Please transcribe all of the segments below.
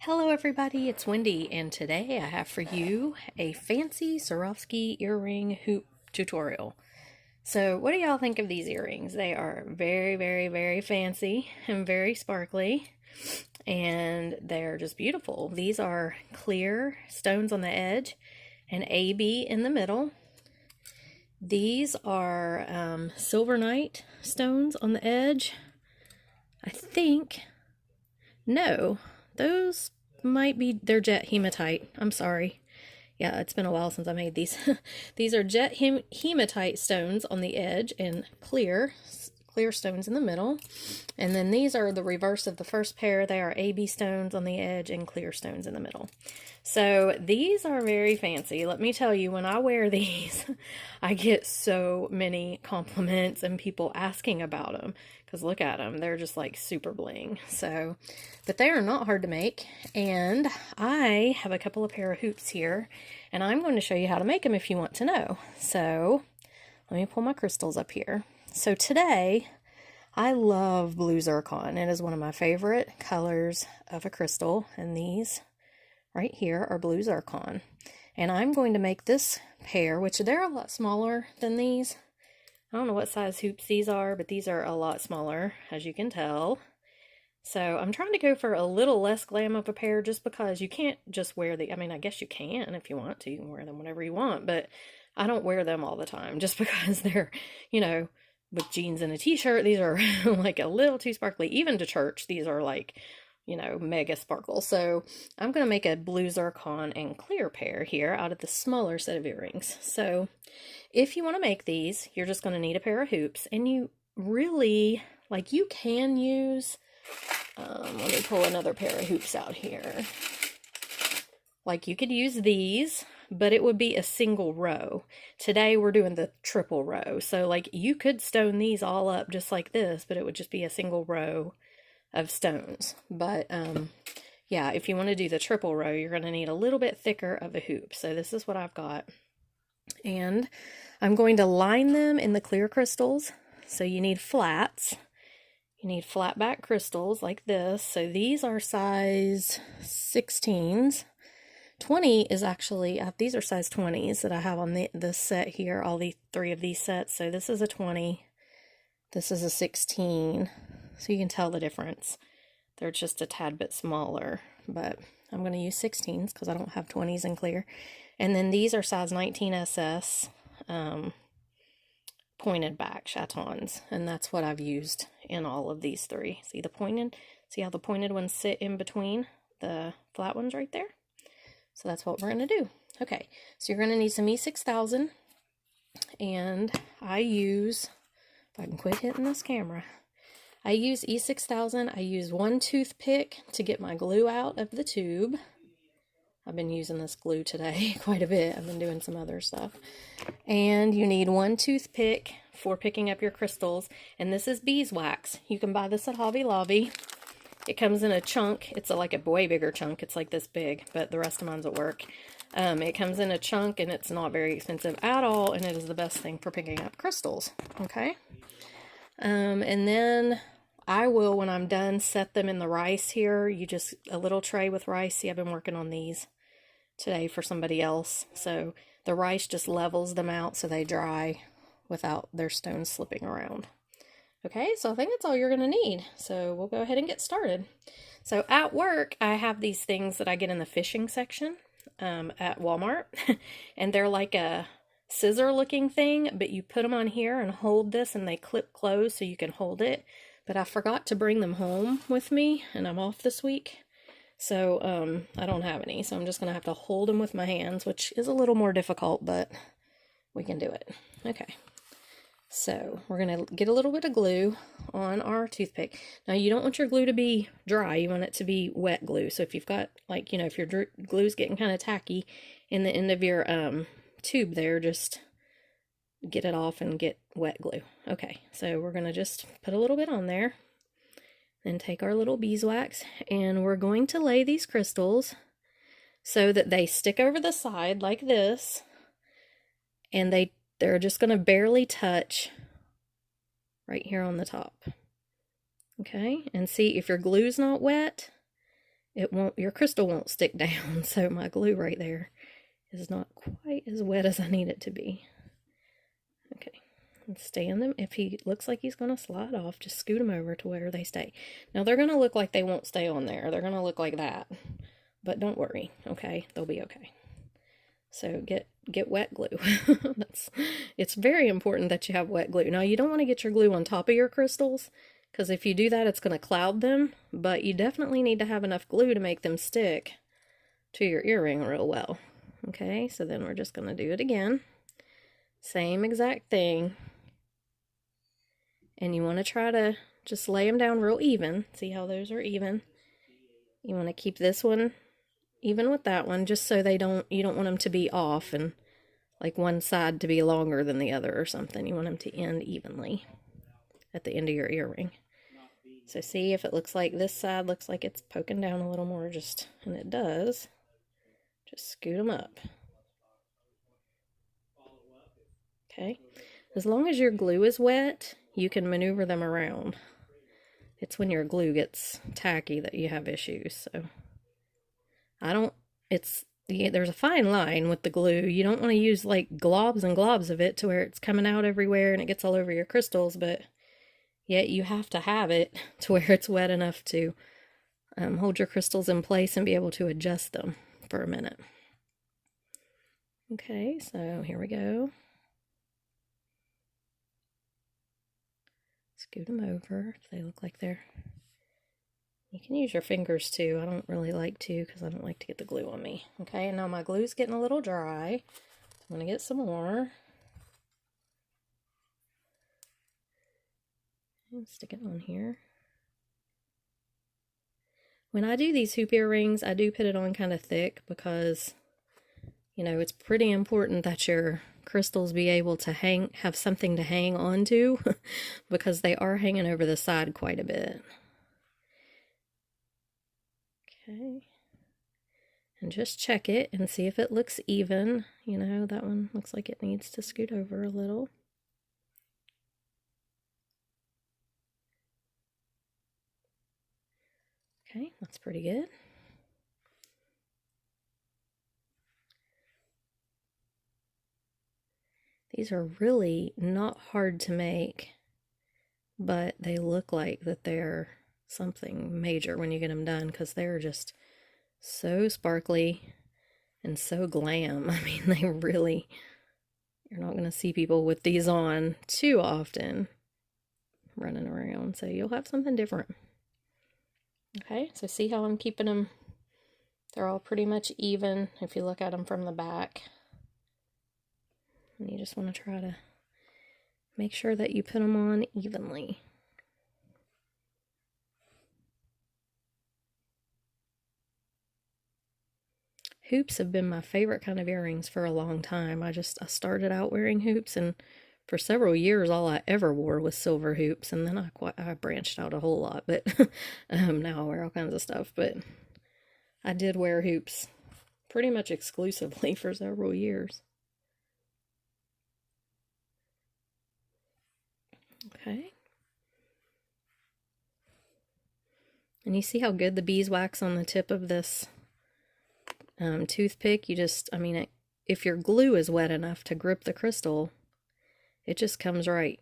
Hello everybody, it's Wendy, and today I have for you a fancy Swarovski earring hoop tutorial. So what do y'all think of these earrings? They are very, very, very fancy and very sparkly, and they're just beautiful. These are clear stones on the edge and AB in the middle. These are silver night stones on the edge. I think, no, those might be, they're jet hematite. I'm sorry. Yeah, it's been a while since I made these. These are jet hematite stones on the edge and clear stones in the middle. And then these are the reverse of the first pair. They are AB stones on the edge and clear stones in the middle. So these are very fancy. Let me tell you, when I wear these, I get so many compliments and people asking about them. Because look at them, they're just like super bling. So, but they are not hard to make. And I have a couple of pair of hoops here, and I'm going to show you how to make them if you want to know. So let me pull my crystals up here. So today, I love blue zircon. It is one of my favorite colors of a crystal, and these right here are blue zircon. And I'm going to make this pair, which they're a lot smaller than these. I don't know what size hoops these are, but these are a lot smaller, as you can tell. So I'm trying to go for a little less glam of a pair, just because you can't just wear the, I mean, I guess you can if you want to. You can wear them whenever you want, but I don't wear them all the time just because they're, with jeans and a t-shirt. These are like a little too sparkly. Even to church, these are like, mega sparkle. So I'm going to make a blue zircon and clear pair here out of the smaller set of earrings. So if you want to make these, you're just going to need a pair of hoops, and you really, you can use, let me pull another pair of hoops out here. You could use these, but it would be a single row. Today we're doing the triple row. So you could stone these all up just like this, but it would just be a single row of stones. But yeah, if you want to do the triple row, you're going to need a little bit thicker of a hoop. So this is what I've got. And I'm going to line them in the clear crystals. So you need flats. You need flat back crystals like this. So these are size 16s. 20 is actually, these are size 20s that I have on this set here, all the three of these sets. So this is a 20. This is a 16. So you can tell the difference. They're just a tad bit smaller, but I'm going to use 16s because I don't have 20s in clear. And then these are size 19 SS pointed back chatons, and that's what I've used in all of these three. See how the pointed ones sit in between the flat ones right there? So that's what we're going to do. Okay, so you're going to need some E6000, and I use, if I can quit hitting this camera, I use E6000. I use one toothpick to get my glue out of the tube. I've been using this glue today quite a bit. I've been doing some other stuff. And you need one toothpick for picking up your crystals. And this is beeswax. You can buy this at Hobby Lobby. It comes in a chunk. It's like a way bigger chunk. It's like this big, but the rest of mine's at work. It comes in a chunk, and it's not very expensive at all, and it is the best thing for picking up crystals. Okay? And then I will, when I'm done, set them in the rice here. A little tray with rice. See, I've been working on these today for somebody else. So the rice just levels them out so they dry without their stones slipping around. Okay, so I think that's all you're going to need. So we'll go ahead and get started. So at work, I have these things that I get in the fishing section at Walmart. And they're like a scissor looking thing, but you put them on here and hold this, and they clip closed so you can hold it. But I forgot to bring them home with me, and I'm off this week. So I don't have any. So I'm just going to have to hold them with my hands, which is a little more difficult, but we can do it. Okay. So we're going to get a little bit of glue on our toothpick. Now you don't want your glue to be dry. You want it to be wet glue. So if you've got if your glue's getting kind of tacky in the end of your tube there, just get it off and get wet glue. Okay, so we're going to just put a little bit on there. Then take our little beeswax, and we're going to lay these crystals so that they stick over the side like this, and they're just going to barely touch right here on the top. Okay, and see, if your glue's not wet, it won't, your crystal won't stick down. So my glue right there is not quite as wet as I need it to be. Okay, and stand them. If he looks like he's going to slide off, just scoot them over to where they stay. Now they're going to look like they won't stay on there. They're going to look like that. But don't worry, okay? They'll be okay. So get wet glue. It's very important that you have wet glue. Now you don't want to get your glue on top of your crystals, because if you do that it's going to cloud them, but you definitely need to have enough glue to make them stick to your earring real well. Okay, so then we're just going to do it again. Same exact thing. And you want to try to just lay them down real even. See how those are even? You want to keep this one even with that one, just so you don't want them to be off and like one side to be longer than the other or something. You want them to end evenly at the end of your earring. So see if it looks like this side looks like it's poking down a little more, and it does. Just scoot them up. Okay. As long as your glue is wet, you can maneuver them around. It's when your glue gets tacky that you have issues. So there's a fine line with the glue. You don't want to use like globs and globs of it to where it's coming out everywhere and it gets all over your crystals, but yet you have to have it to where it's wet enough to hold your crystals in place and be able to adjust them for a minute. Okay, so here we go. Scoot them over if they look like they're... You can use your fingers too. I don't really like to because I don't like to get the glue on me. Okay, and now my glue's getting a little dry. I'm going to get some more. And stick it on here. When I do these hoop earrings, I do put it on kind of thick because, you know, it's pretty important that your crystals be able to have something to hang on to because they are hanging over the side quite a bit. Okay. And just check it and see if it looks even. You know, that one looks like it needs to scoot over a little. Okay, that's pretty good. These are really not hard to make, but they look like that they're something major when you get them done because they're just so sparkly and so glam. I mean, they really, you're not going to see people with these on too often running around, so you'll have something different. Okay, so see how I'm keeping them, they're all pretty much even if you look at them from the back. And you just want to try to make sure that you put them on evenly. Hoops have been my favorite kind of earrings for a long time. I started out wearing hoops, and for several years all I ever wore was silver hoops, and then I branched out a whole lot, but now I wear all kinds of stuff. But I did wear hoops pretty much exclusively for several years. Okay. And you see how good the beeswax on the tip of this toothpick? If your glue is wet enough to grip the crystal, it just comes right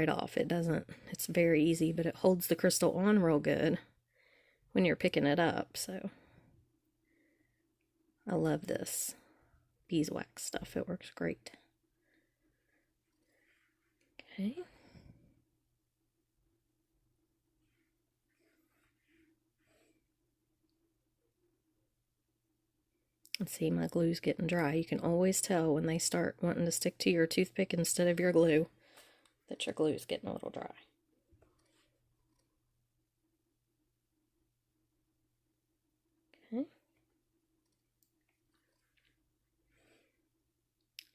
off. It's very easy, but it holds the crystal on real good when you're picking it up. So I love this beeswax stuff. It works great. Okay. Let's see, my glue's getting dry. You can always tell when they start wanting to stick to your toothpick instead of your glue that your glue's getting a little dry. Okay.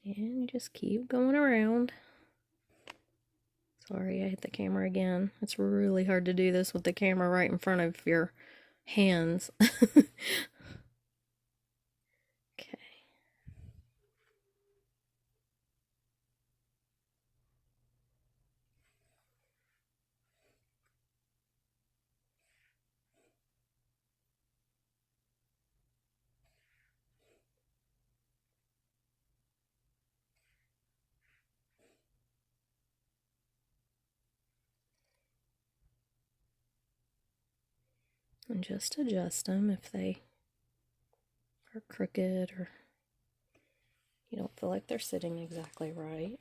And you just keep going around. Sorry, I hit the camera again. It's really hard to do this with the camera right in front of your hands. Okay. And just adjust them if they are crooked or you don't feel like they're sitting exactly right.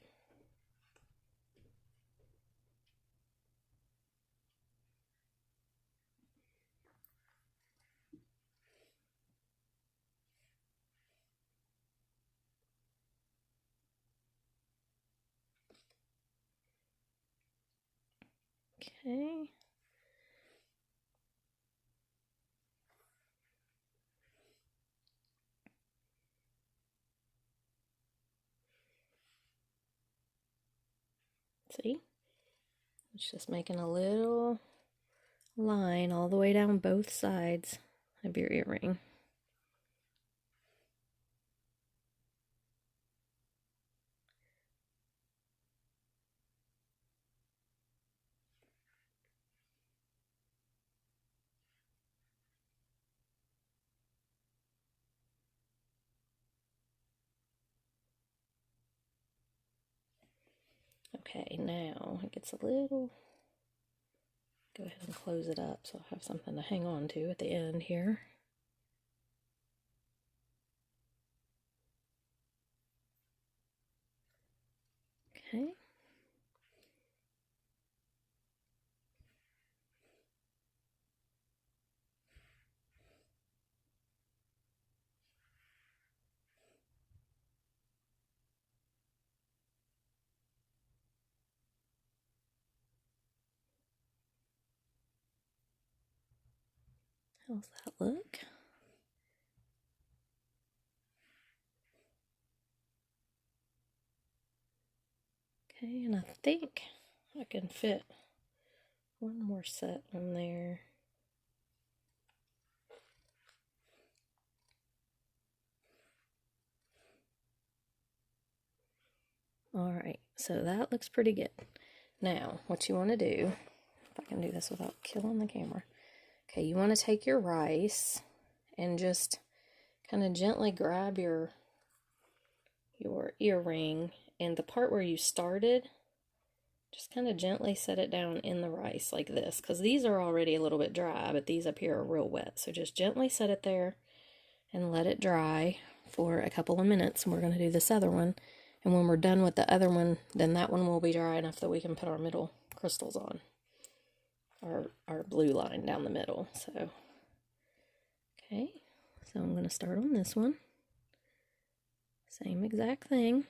Okay. See? It's just making a little line all the way down both sides of your earring. Okay, now it gets a little, go ahead and close it up so I have something to hang on to at the end here. Okay. How's that look? Okay, and I think I can fit one more set on there. Alright, so that looks pretty good. Now, what you want to do, if I can do this without killing the camera. Okay, you want to take your rice and just kind of gently grab your earring, and the part where you started, just kind of gently set it down in the rice like this, because these are already a little bit dry, but these up here are real wet. So just gently set it there and let it dry for a couple of minutes, and we're going to do this other one. And when we're done with the other one, then that one will be dry enough that we can put our middle crystals on. Our blue line down the middle. So, okay, so I'm going to start on this one. Same exact thing.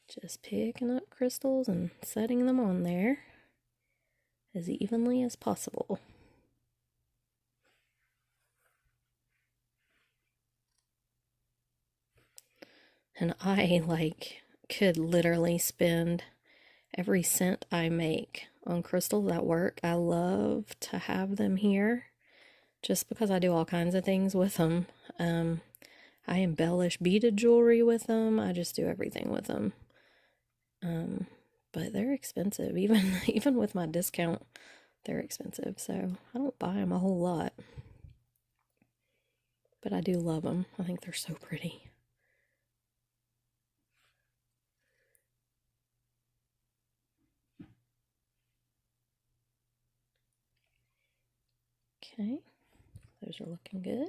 Just picking up crystals and setting them on there as evenly as possible. And I could literally spend every cent I make on crystals at work. I love to have them here just because I do all kinds of things with them. I embellish beaded jewelry with them. I just do everything with them. But they're expensive. Even with my discount, they're expensive. So I don't buy them a whole lot. But I do love them. I think they're so pretty. Okay, those are looking good.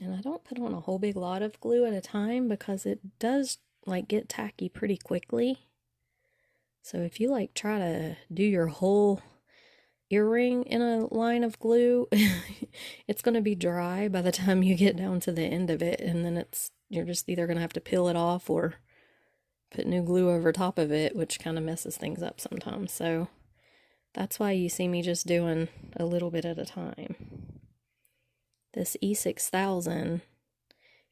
And I don't put on a whole big lot of glue at a time because it does get tacky pretty quickly. So if you try to do your whole earring in a line of glue, it's going to be dry by the time you get down to the end of it, and then you're just either going to have to peel it off or put new glue over top of it, which kind of messes things up sometimes. So that's why you see me just doing a little bit at a time. This E6000,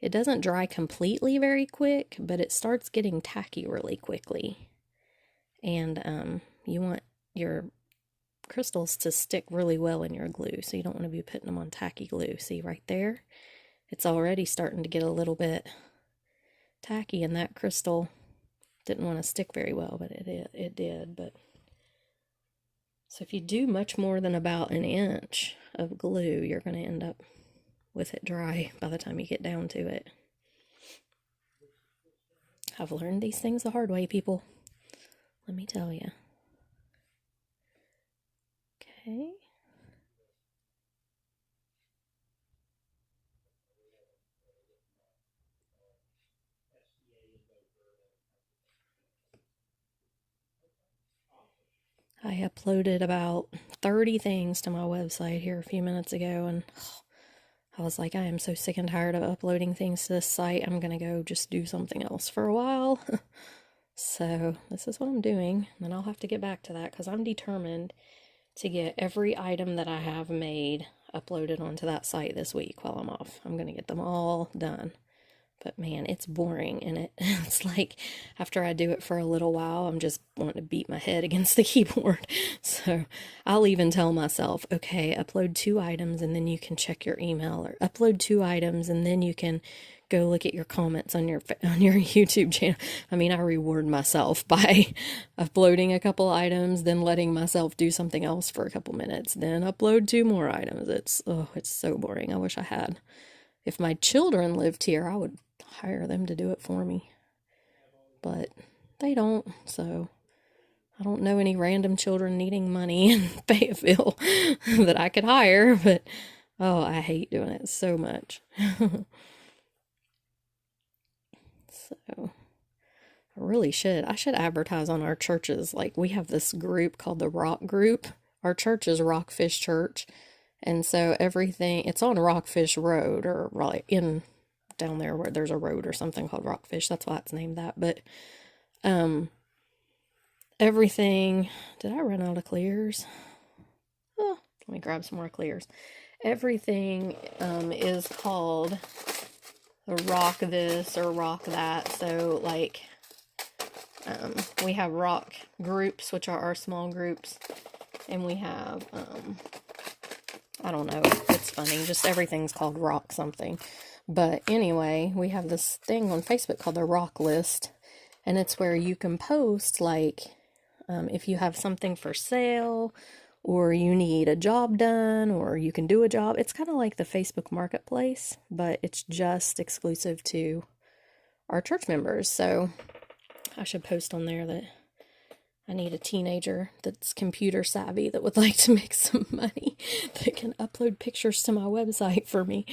it doesn't dry completely very quick, but it starts getting tacky really quickly. And you want your crystals to stick really well in your glue, so you don't want to be putting them on tacky glue. See right there? It's already starting to get a little bit tacky, and that crystal didn't want to stick very well, but it did. But so if you do much more than about an inch of glue, you're going to end up with it dry by the time you get down to it. I've learned these things the hard way, people. Let me tell you. Okay. I uploaded about 30 things to my website here a few minutes ago, and I was like, I am so sick and tired of uploading things to this site. I'm going to go just do something else for a while. So this is what I'm doing. Then I'll have to get back to that because I'm determined to get every item that I have made uploaded onto that site this week while I'm off. I'm going to get them all done. But man, it's boring, and it's like after I do it for a little while, I'm just wanting to beat my head against the keyboard. So I'll even tell myself, okay, upload 2 items and then you can check your email, or upload 2 items and then you can go look at your comments on your YouTube channel. I mean, I reward myself by uploading a couple items, then letting myself do something else for a couple minutes, then upload 2 more items. It's so boring. I wish I had. If my children lived here, I would hire them to do it for me. But they don't, so I don't know any random children needing money in Fayetteville that I could hire, but oh, I hate doing it so much. So I really should. I should advertise on our churches. Like, we have this group called the Rock Group. Our church is Rockfish Church. And so everything, it's on Rockfish Road, or right in down there where there's a road or something called Rockfish. That's why it's named that. But everything, did I run out of clears? Oh, let me grab some more clears. Everything is called rock this or rock that. So like we have rock groups, which are our small groups, and we have I don't know, it's funny, just everything's called rock something. But anyway, we have this thing on Facebook called the Rock List, and it's where you can post, like, if you have something for sale, or you need a job done, or you can do a job. It's kind of like the Facebook Marketplace, but it's just exclusive to our church members. So I should post on there that I need a teenager that's computer savvy that would like to make some money that can upload pictures to my website for me.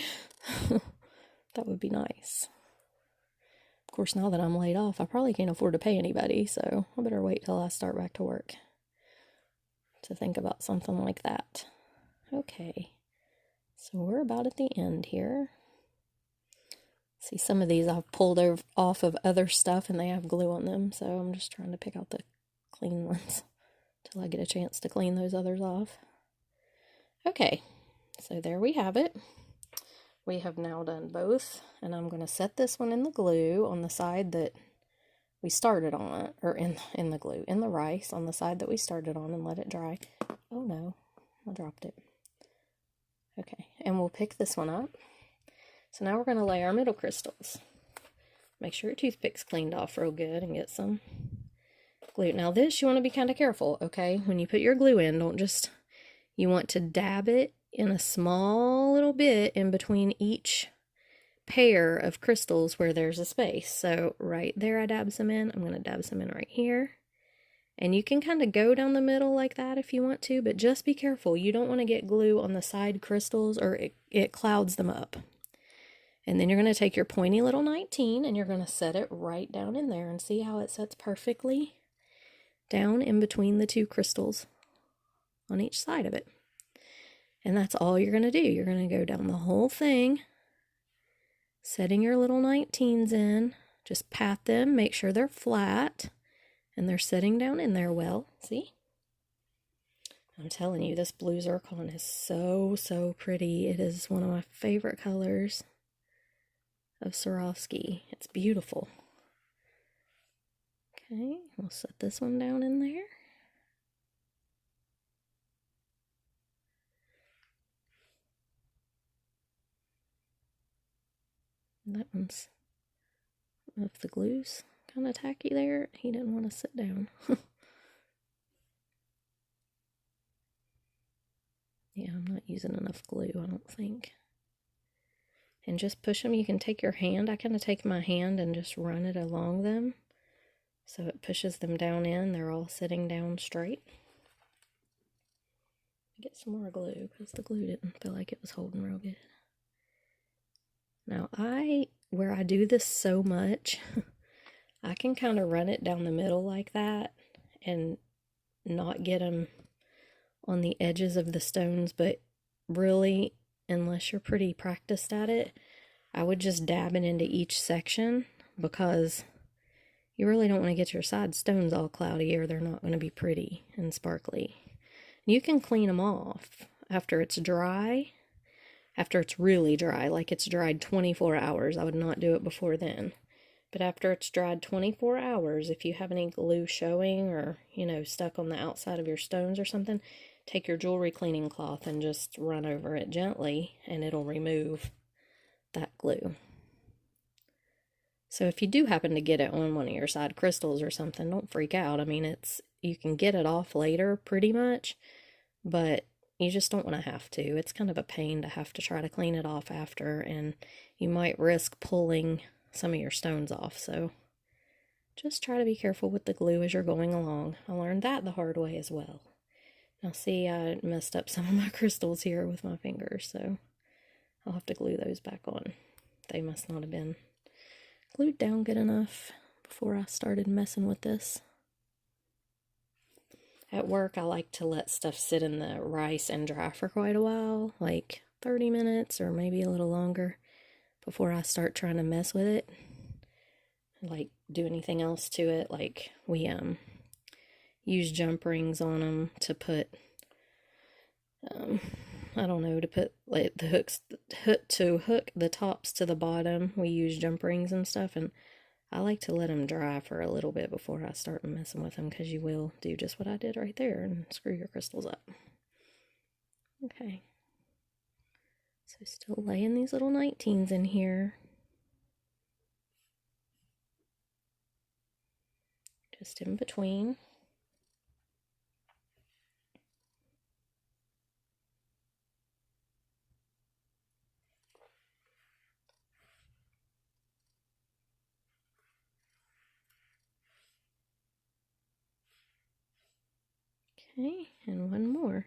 That would be nice. Of course, now that I'm laid off, I probably can't afford to pay anybody, so I better wait till I start back to work to think about something like that. Okay, so we're about at the end here. See, some of these I've pulled off of other stuff and they have glue on them, so I'm just trying to pick out the clean ones till I get a chance to clean those others off. Okay, so there we have it. We have now done both, and I'm going to set this one in the glue on the side that we started on, or in the glue, in the rice on the side that we started on, and let it dry. Oh no, I dropped it. Okay, and we'll pick this one up. So now we're going to lay our middle crystals. Make sure your toothpick's cleaned off real good and get some glue. Now this, you want to be kind of careful, okay? When you put your glue in, don't just, you want to dab it in a small little bit in between each pair of crystals where there's a space. So right there I dab some in. I'm going to dab some in right here. And you can kind of go down the middle like that if you want to, but just be careful. You don't want to get glue on the side crystals or it clouds them up. And then you're going to take your pointy little 19 and you're going to set it right down in there, and see how it sets perfectly down in between the 2 crystals on each side of it. And that's all you're going to do. You're going to go down the whole thing, setting your little 19s in. Just pat them, make sure they're flat, and they're setting down in there well. See? I'm telling you, this blue zircon is so pretty. It is one of my favorite colors of Swarovski. It's beautiful. Okay, we'll set this one down in there. That one's, if the glue's kind of tacky there, he didn't want to sit down. Yeah, I'm not using enough glue, I don't think. and just push them. You can take your hand. I kind of take my hand and just run it along them so it pushes them down in. They're all sitting down straight. Get some more glue because the glue didn't feel like it was holding real good. Now where I do this so much, I can kind of run it down the middle like that and not get them on the edges of the stones, but really, unless you're pretty practiced at it, I would just dab it into each section because you really don't want to get your side stones all cloudy or they're not going to be pretty and sparkly. You can clean them off after it's dry, after it's really dry, like it's dried 24 hours. I would not do it before then. But after it's dried 24 hours, if you have any glue showing or, stuck on the outside of your stones or something, take your jewelry cleaning cloth and just run over it gently and it'll remove that glue. So if you do happen to get it on one of your side crystals or something, don't freak out. I mean, you can get it off later pretty much, but you just don't want to have to. It's kind of a pain to have to try to clean it off after, and you might risk pulling some of your stones off. So just try to be careful with the glue as you're going along. I learned that the hard way as well. Now see, I messed up some of my crystals here with my fingers, so I'll have to glue those back on. They must not have been glued down good enough before I started messing with this. At work, I like to let stuff sit in the rice and dry for quite a while, like 30 minutes or maybe a little longer, before I start trying to mess with it, like do anything else to it. Like we use jump rings on them to put, I don't know, to put like the hooks, to hook the tops to the bottom. We use jump rings and stuff, and I like to let them dry for a little bit before I start messing with them, because you will do just what I did right there and screw your crystals up. Okay. So still laying these little 19s in here. Just in between. Okay, and one more.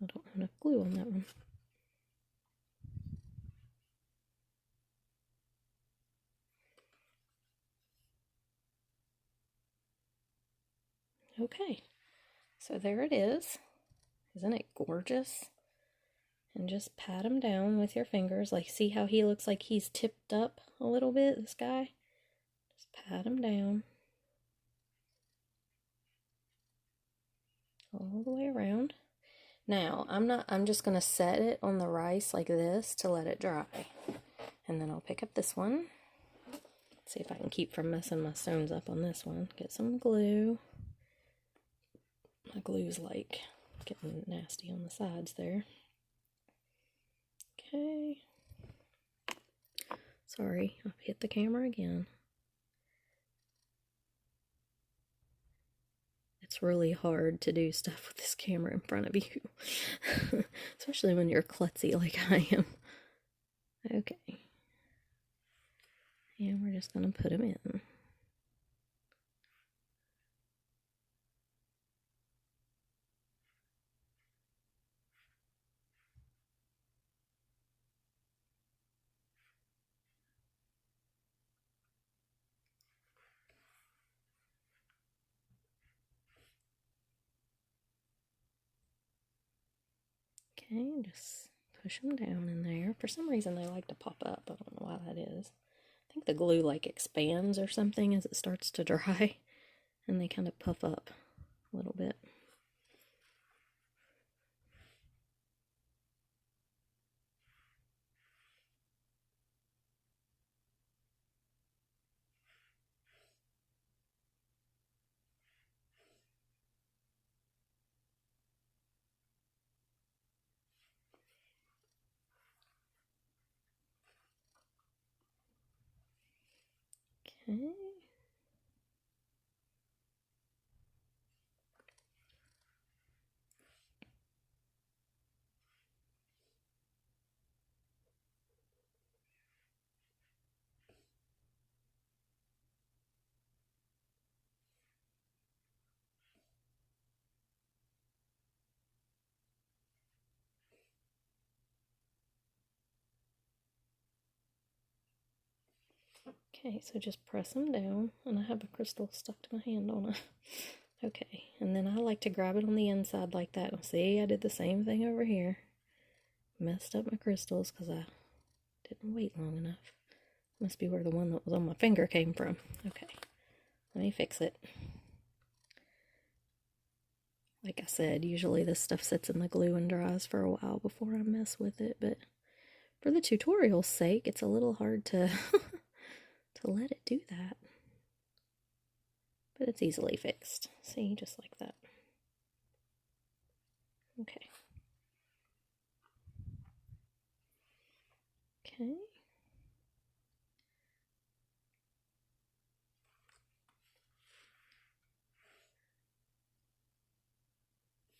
I don't have enough glue on that one. Okay, so there it is. Isn't it gorgeous? And just pat him down with your fingers. Like, see how he looks like he's tipped up a little bit, this guy? Just pat him down. All the way around. Now, I'm just going to set it on the rice like this to let it dry. And then I'll pick up this one. See if I can keep from messing my stones up on this one. Get some glue. My glue's like getting nasty on the sides there. Okay. Sorry, I've hit the camera again. It's really hard to do stuff with this camera in front of you. Especially when you're klutzy like I am. Okay. And we're just going to put them in. Okay, just push them down in there. For some reason they like to pop up. I don't know why that is. I think the glue like expands or something as it starts to dry, and they kind of puff up a little bit. Okay. Okay, so just press them down, and I have a crystal stuck to my hand on it. Okay, and then I like to grab it on the inside like that. See, I did the same thing over here. Messed up my crystals because I didn't wait long enough. Must be where the one that was on my finger came from. Okay, let me fix it. Like I said, usually this stuff sits in the glue and dries for a while before I mess with it, but for the tutorial's sake, it's a little hard to to let it do that. But it's easily fixed. See, just like that. Okay. Okay.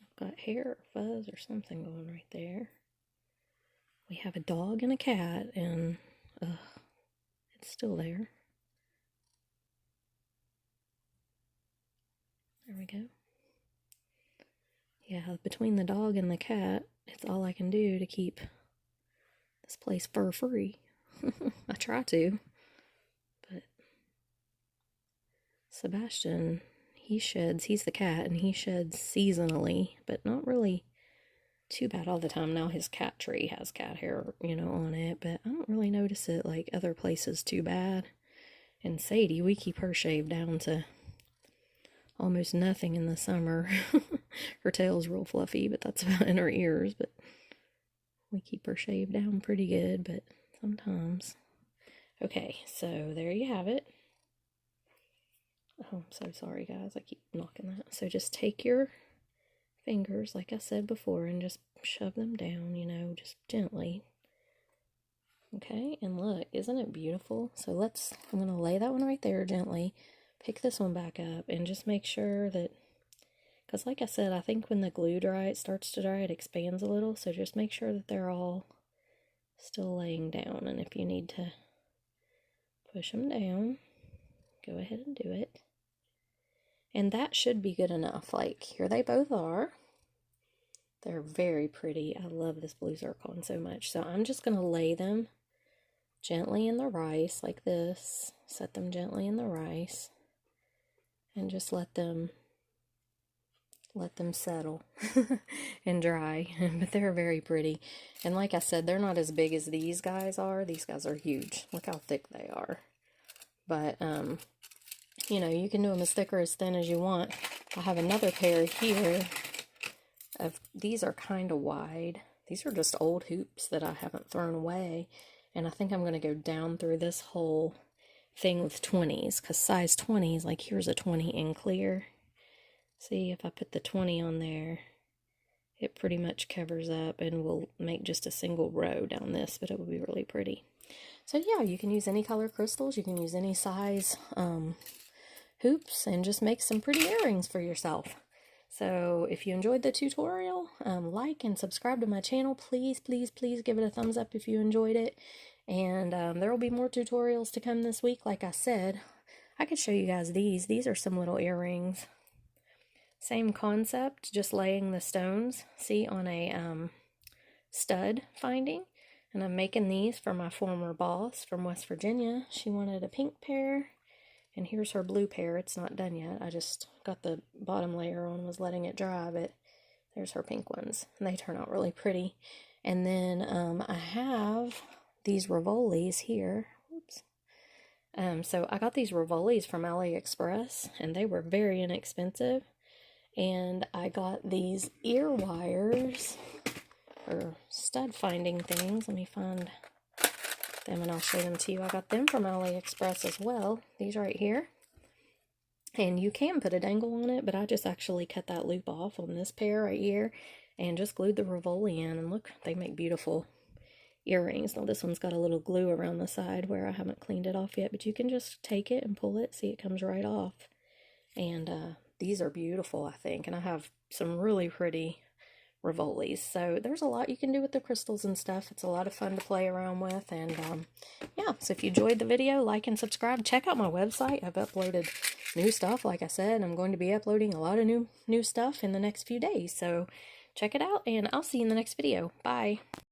I've got hair or fuzz or something going right there. We have a dog and a cat, and it's still there. There we go. Yeah, between the dog and the cat, it's all I can do to keep this place fur-free. I try to, but Sebastian, he's the cat, and he sheds seasonally, but not really too bad all the time. Now his cat tree has cat hair, on it, but I don't really notice it like other places too bad. And Sadie, we keep her shaved down to almost nothing in the summer. Her tail's real fluffy, but that's about in her ears, but we keep her shaved down pretty good, but sometimes. Okay, so there you have it. Oh, I'm so sorry, guys. I keep knocking that. So just take your fingers, like I said before, and just shove them down, just gently. Okay, and look, isn't it beautiful? So I'm going to lay that one right there gently, pick this one back up, and just make sure that, because like I said, I think when the glue starts to dry, it expands a little, so just make sure that they're all still laying down, and if you need to push them down, go ahead and do it. And that should be good enough. Like, here they both are. They're very pretty. I love this blue zircon so much. So I'm just going to lay them gently in the rice like this. Set them gently in the rice. And just let them settle and dry. But they're very pretty. And like I said, they're not as big as these guys are. These guys are huge. Look how thick they are. But, you can do them as thick or as thin as you want. I have another pair here of, these are kind of wide. These are just old hoops that I haven't thrown away. And I think I'm going to go down through this whole thing with 20s. Because size 20s, like here's a 20 in clear. See, if I put the 20 on there, it pretty much covers up and will make just a single row down this. But it will be really pretty. So yeah, you can use any color crystals. You can use any size hoops and just make some pretty earrings for yourself. So if you enjoyed the tutorial, like and subscribe to my channel. Please, please, please give it a thumbs up if you enjoyed it. And there will be more tutorials to come this week. Like I said, I could show you guys these. These are some little earrings. Same concept, just laying the stones, see, on a stud finding. And I'm making these for my former boss from West Virginia. She wanted a pink pair. And here's her blue pair. It's not done yet. I just got the bottom layer on, was letting it dry, but there's her pink ones. And they turn out really pretty. And then I have these Rivolis here. Oops. So I got these Rivolis from AliExpress, and they were very inexpensive. And I got these ear wires, or stud finding things. Let me find them and I'll show them to you. I got them from AliExpress as well. These right here. And you can put a dangle on it, but I just actually cut that loop off on this pair right here and just glued the Rivoli in. And look, they make beautiful earrings. Now this one's got a little glue around the side where I haven't cleaned it off yet, but you can just take it and pull it. See, it comes right off. And these are beautiful, I think. And I have some really pretty Rivolis. So there's a lot you can do with the crystals and stuff. It's a lot of fun to play around with. And yeah, so if you enjoyed the video, like and subscribe. Check out my website. I've uploaded new stuff. Like I said, I'm going to be uploading a lot of new stuff in the next few days. So check it out, and I'll see you in the next video. Bye.